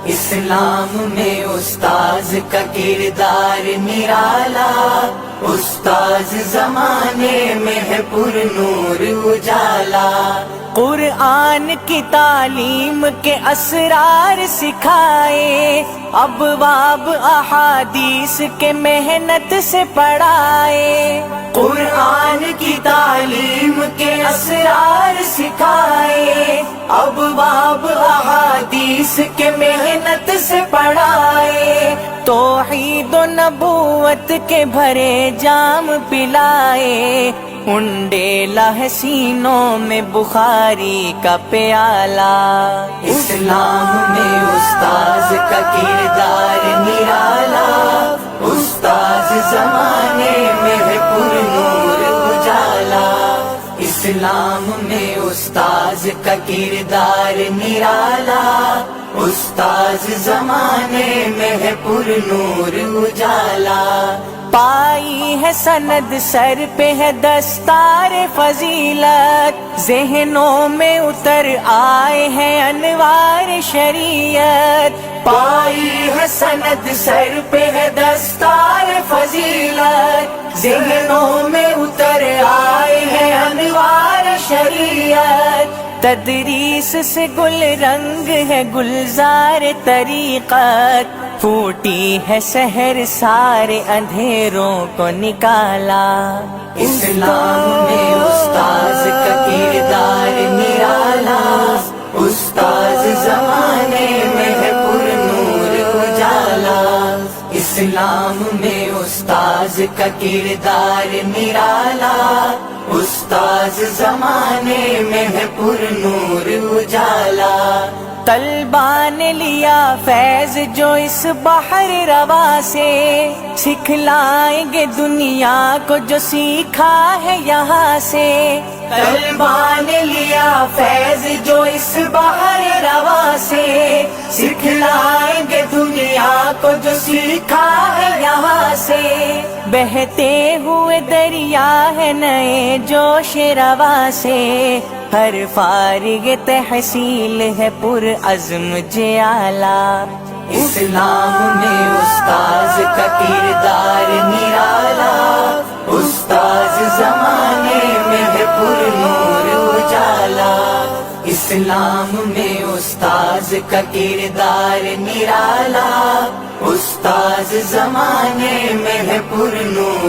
اسلام میں استاذ کا کردار نرالا، استاذ زمانے میں ہے پر نور اجالا۔ قرآن کی تعلیم کے اسرار سکھائے، ابواب احادیث کے محنت سے پڑھائے۔ قرآن کی تعلیم کے اسرار سکھائے، ابواب احادیث کے محنت سے پڑھائے۔ توحید و نبوت کے بھرے جام پلائے، انڈیلا ہے سینوں میں بخاری کا پیالہ۔ اسلام میں استاذ کا کردار نرالا، استاذ زمانے میں ہے پر نور اجالا۔ اسلام میں استاذ کا کردار نرالا، استاذ زمانے میں ہے پر نور اجالا۔ پائی ہے سند سر پہ ہے دستار فضیلت، ذہنوں میں اتر آئے ہیں انوار شریعت۔ پائی ہے سند سر پہ ہے دستار فضیلت، ذہنوں میں اتر آئے ہیں انوار شریعت۔ تدریس سے گل رنگ ہے گلزار طریقت، پھوٹی ہے سحر سارے اندھیروں کو نکالا۔ اسلام میں استاذ کا کردار نرالا، استاذ زمانے میں ہے پر نور اجالا۔ اسلام میں استاذ کا کردار نرالا، استاذ زمانے میں ہے پر نور اجالا۔ طلباء نے لیا فیض جو اس بحر رواں سے، سکھلائیں گے دنیا کو جو سیکھا ہے یہاں سے۔ طلباء نے لیا فیض جو اس بحر رواں سے، سکھلائیں گے دنیا کو جو سیکھا ہے یہاں سے۔ بہتے ہوئے دریا ہے نئے جوش رواں سے، ہر فارغ تحصیل ہے پر عزم جیالا۔ اسلام میں استاذ کا کردار نرالا، استاذ زمانے میں ہے پر نور اجالا۔ اسلام میں استاذ کا کردار نرالا، استاذ زمانے میں ہے پر نور